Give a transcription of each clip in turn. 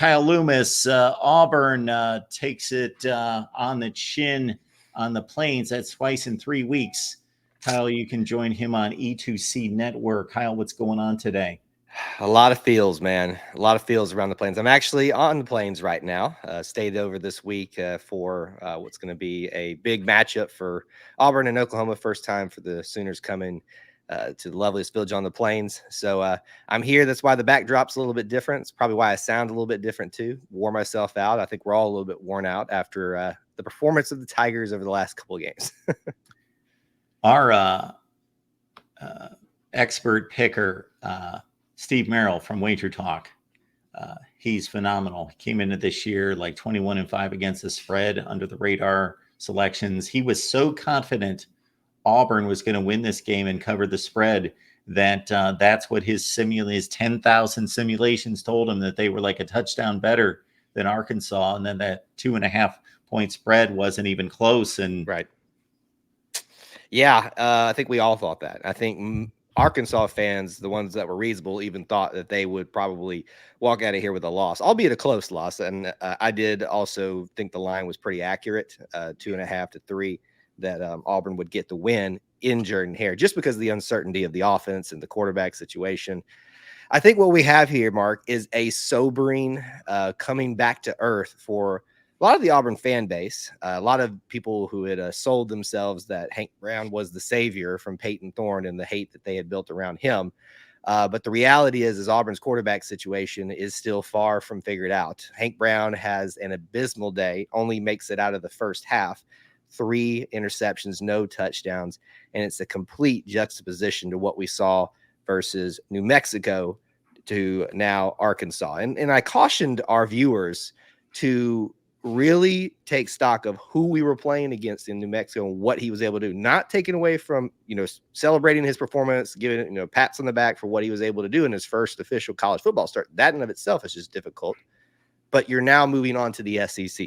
Kyle Loomis, Auburn takes it on the chin on the Plains. That's twice in 3 weeks. Kyle, you can join him on E2C Network. Kyle, what's going on today? A lot of feels, man. A lot of feels around the Plains. I'm actually on the Plains right now. Stayed over this week for what's going to be a big matchup for Auburn and Oklahoma. First time for the Sooners coming to the loveliest village on the Plains. So I'm here. That's why the backdrop's a little bit different. It's probably why I sound a little bit different too. Wore myself out. I think we're all a little bit worn out after the performance of the Tigers over the last couple of games. Our expert picker, Steve Merrill from Wager Talk. He's phenomenal. He came into this year like 21-5 against the spread under the radar selections. He was so confident Auburn was going to win this game and cover the spread that that's what his 10,000 simulations told him, that they were like a touchdown better than Arkansas. And then that 2.5 point spread wasn't even close. And right. Yeah, I think we all thought that. I think Arkansas fans, the ones that were reasonable, even thought that they would probably walk out of here with a loss, albeit a close loss. And I did also think the line was pretty accurate, 2.5 to 3, that Auburn would get the win in Jordan-Hare, just because of the uncertainty of the offense and the quarterback situation. I think what we have here, Mark, is a sobering coming back to earth for a lot of the Auburn fan base. A lot of people who had sold themselves that Hank Brown was the savior from Peyton Thorne and the hate that they had built around him. But the reality is Auburn's quarterback situation is still far from figured out. Hank Brown has an abysmal day, only makes it out of the first half. 3 interceptions, no touchdowns, and it's a complete juxtaposition to what we saw versus New Mexico to now Arkansas. And I cautioned our viewers to really take stock of who we were playing against in New Mexico and what he was able to do, not taking away from, celebrating his performance, giving, pats on the back for what he was able to do in his first official college football start. That in of itself is just difficult. But you're now moving on to the SEC.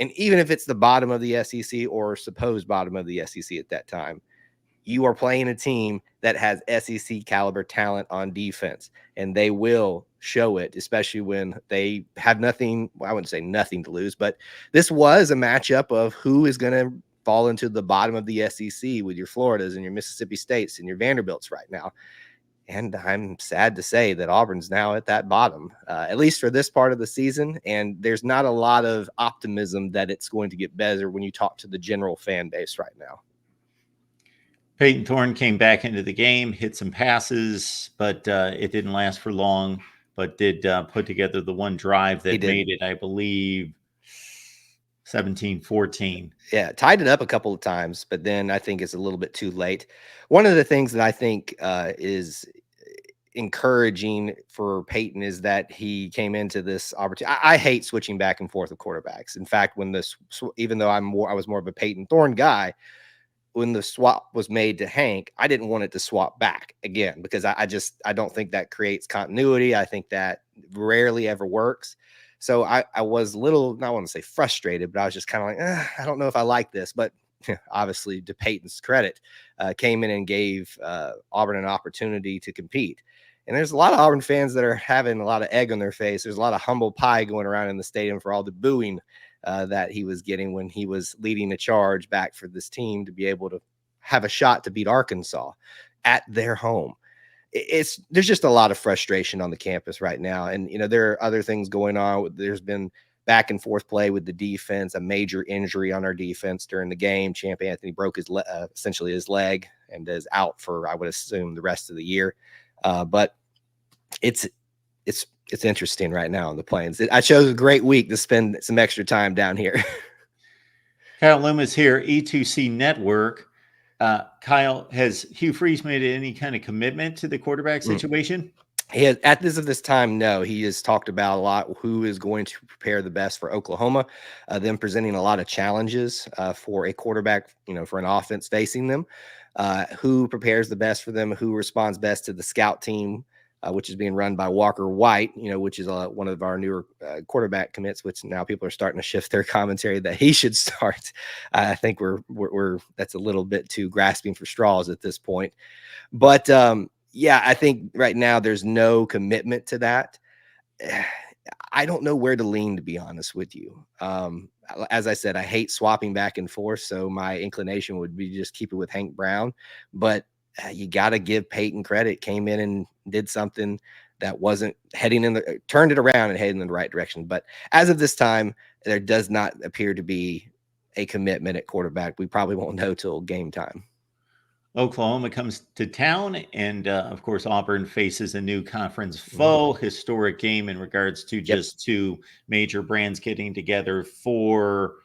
And even if it's the bottom of the SEC or supposed bottom of the SEC at that time, you are playing a team that has SEC caliber talent on defense, and they will show it, especially when they have nothing. Well, I wouldn't say nothing to lose, but this was a matchup of who is going to fall into the bottom of the SEC with your Floridas and your Mississippi States and your Vanderbilts right now. And I'm sad to say that Auburn's now at that bottom, at least for this part of the season. And there's not a lot of optimism that it's going to get better when you talk to the general fan base right now. Peyton Thorne came back into the game, hit some passes, but it didn't last for long, but did put together the one drive that made it, I believe, 17-14. Yeah, tied it up a couple of times, but then I think it's a little bit too late. One of the things that I think is encouraging for Peyton is that he came into this opportunity. I hate switching back and forth of quarterbacks. In fact, when even though I was more of a Peyton Thorne guy, when the swap was made to Hank, I didn't want it to swap back again, because I don't think that creates continuity. I think that rarely ever works. So I was a little, not want to say frustrated, but I was just kind of like, I don't know if I like this. But obviously, to Peyton's credit, came in and gave Auburn an opportunity to compete. And there's a lot of Auburn fans that are having a lot of egg on their face. There's a lot of humble pie going around in the stadium for all the booing that he was getting when he was leading a charge back for this team to be able to have a shot to beat Arkansas at their home. There's just a lot of frustration on the campus right now. And, there are other things going on. There's been back and forth play with the defense, a major injury on our defense during the game. Champ Anthony broke essentially his leg and is out for, I would assume, the rest of the year. But it's interesting right now on the Plains. I chose a great week to spend some extra time down here. Kyle Loomis here, E2C Network. Kyle, has Hugh Freeze made any kind of commitment to the quarterback situation? He has, at this time, no. He has talked about a lot who is going to prepare the best for Oklahoma, them presenting a lot of challenges for a quarterback, for an offense facing them, who prepares the best for them, who responds best to the scout team, which is being run by Walker White, which is one of our newer quarterback commits, which now people are starting to shift their commentary that he should start. I think we're that's a little bit too grasping for straws at this point. But yeah, I think right now there's no commitment to that. I don't know where to lean, to be honest with you. As I said, I hate swapping back and forth, so my inclination would be just keep it with Hank Brown. But you got to give Peyton credit. Came in and did something that wasn't heading in the turned it around and heading in the right direction. But as of this time, there does not appear to be a commitment at quarterback. We probably won't know till game time. Oklahoma comes to town, and of course, Auburn faces a new conference foe. Historic game in regards to just two major brands getting together for.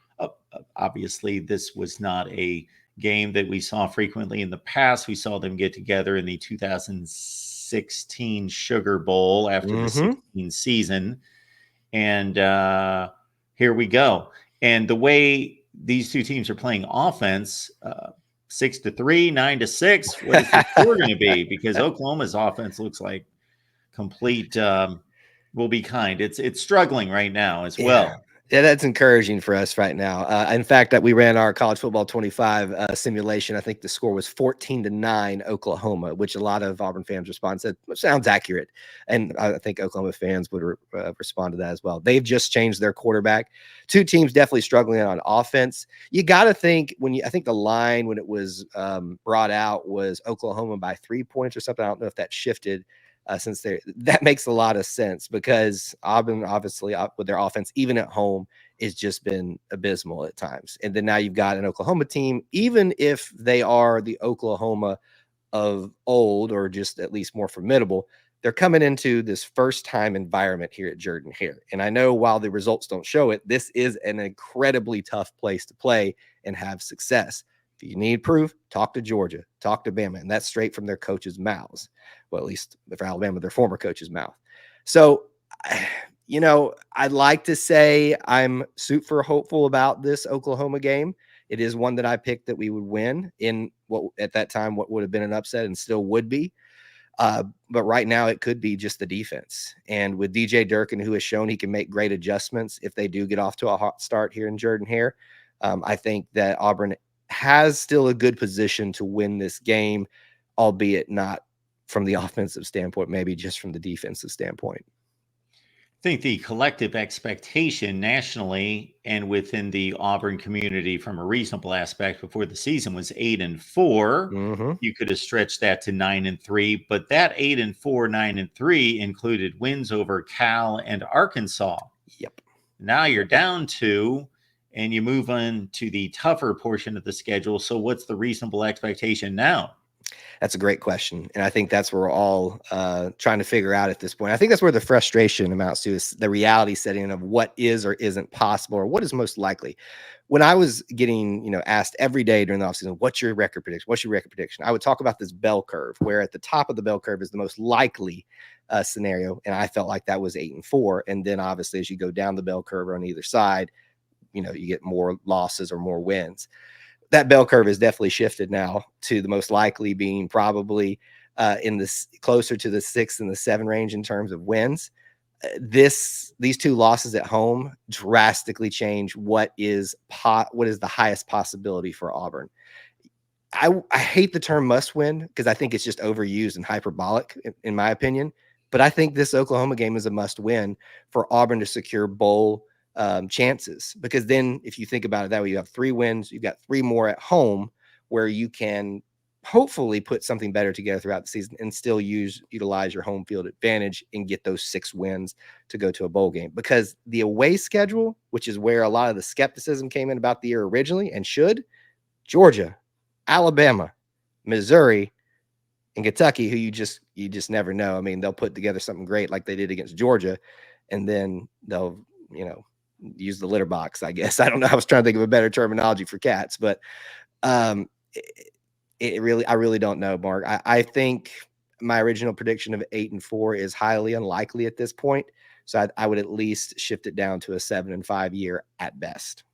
Obviously, this was not a game that we saw frequently in the past. We saw them get together in the 2016 Sugar Bowl after the 16 season, and here we go. And the way these two teams are playing offense. 6-3, 9-6. What is the score going to be? Because Oklahoma's offense looks like complete. Will be kind. It's struggling right now as well. Yeah, that's encouraging for us right now. In fact, that we ran our college football 25 simulation. I think the score was 14-9 Oklahoma, which a lot of Auburn fans responded said, which sounds accurate. And I think Oklahoma fans would respond to that as well. They've just changed their quarterback. Two teams definitely struggling on offense. You got to think I think the line when it was brought out was Oklahoma by 3 points or something. I don't know if that shifted. Since that makes a lot of sense because Auburn, obviously, with their offense, even at home, has just been abysmal at times. And then now you've got an Oklahoma team, even if they are the Oklahoma of old or just at least more formidable, they're coming into this first-time environment here at Jordan-Hare. And I know while the results don't show it, this is an incredibly tough place to play and have success. If you need proof, talk to Georgia, talk to Bama, and that's straight from their coaches' mouths. Well, at least for Alabama, their former coach's mouth. So, I'd like to say I'm super hopeful about this Oklahoma game. It is one that I picked that we would win in what at that time what would have been an upset and still would be. But right now it could be just the defense. And with DJ Durkin, who has shown he can make great adjustments if they do get off to a hot start here in Jordan-Hare, I think that Auburn has still a good position to win this game, albeit not from the offensive standpoint, maybe just from the defensive standpoint. I think the collective expectation nationally and within the Auburn community from a reasonable aspect before the season was 8-4. You could have stretched that to 9-3, but that 8-4, 9-3 included wins over Cal and Arkansas. Yep. Now you're down 2 and you move on to the tougher portion of the schedule. So what's the reasonable expectation now? That's a great question. And I think that's where we're all trying to figure out at this point. I think that's where the frustration amounts to, is the reality setting of what is or isn't possible or what is most likely. When I was getting, asked every day during the offseason, what's your record prediction? What's your record prediction? I would talk about this bell curve, where at the top of the bell curve is the most likely scenario. And I felt like that was 8-4. And then obviously as you go down the bell curve on either side, you get more losses or more wins. That bell curve has definitely shifted now to the most likely being probably in this closer to the 6 and the 7 range in terms of wins. These two losses at home drastically change what is the highest possibility for Auburn. I hate the term must win because I think it's just overused and hyperbolic in my opinion. But I think this Oklahoma game is a must win for Auburn to secure bowl chances, because then if you think about it that way, you have 3 wins, you've got 3 more at home where you can hopefully put something better together throughout the season and still utilize your home field advantage and get those 6 wins to go to a bowl game. Because the away schedule, which is where a lot of the skepticism came in about the year originally and Georgia, Alabama, Missouri, and Kentucky, who you just never know. I mean, they'll put together something great like they did against Georgia, and then they'll use the litter box, I guess. I don't know. I was trying to think of a better terminology for cats, but I really don't know, Mark. I think my original prediction of 8-4 is highly unlikely at this point. So I would at least shift it down to a 7-5 year at best.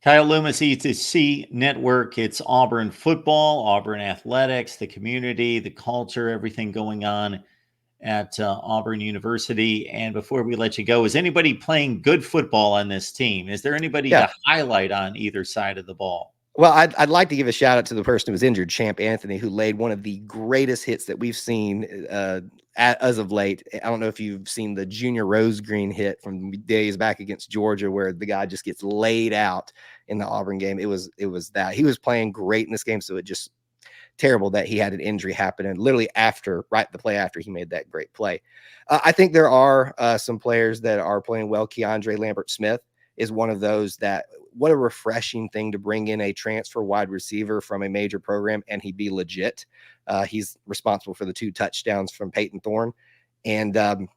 Kyle Loomis, E2C Network. It's Auburn football, Auburn athletics, the community, the culture, everything going on at Auburn University. And before we let you go, is anybody playing good football on this team? Is there anybody to highlight on either side of the ball? Well, I'd like to give a shout out to the person who was injured, Champ Anthony, who laid one of the greatest hits that we've seen as of late. I don't know if you've seen the Junior Rose Green hit from days back against Georgia, where the guy just gets laid out in the Auburn game. It was that he was playing great in this game, so it just terrible that he had an injury happen, and literally the play after he made that great play. I think there are some players that are playing well. Keandre Lambert-Smith is one of those that, what a refreshing thing to bring in a transfer wide receiver from a major program and he be legit. He's responsible for the 2 touchdowns from Peyton Thorne, and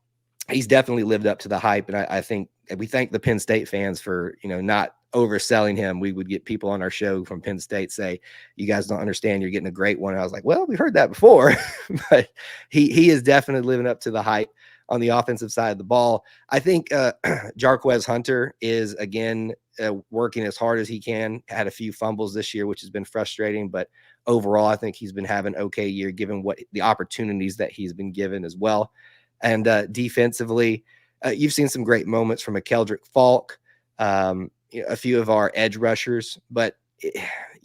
he's definitely lived up to the hype. And I think we thank the Penn State fans for, not overselling him. We would get people on our show from Penn State say, you guys don't understand, you're getting a great one. And I was like, well, we've heard that before, but he is definitely living up to the hype on the offensive side of the ball. I think Jarquez Hunter is, again, working as hard as he can. Had a few fumbles this year, which has been frustrating, but overall, I think he's been having an okay year given what the opportunities that he's been given as well. And defensively, you've seen some great moments from a Keldrick Falk, a few of our edge rushers, but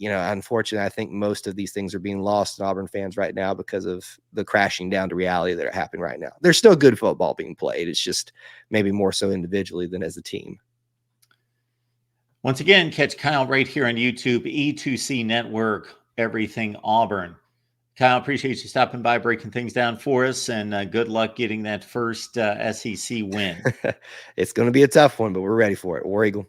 unfortunately, I think most of these things are being lost in Auburn fans right now because of the crashing down to reality that are happening right now. There's still good football being played. It's just maybe more so individually than as a team. Once again, catch Kyle right here on YouTube, E2C Network, Everything Auburn. Kyle, appreciate you stopping by, breaking things down for us, and good luck getting that first SEC win. It's going to be a tough one, but we're ready for it. War Eagle.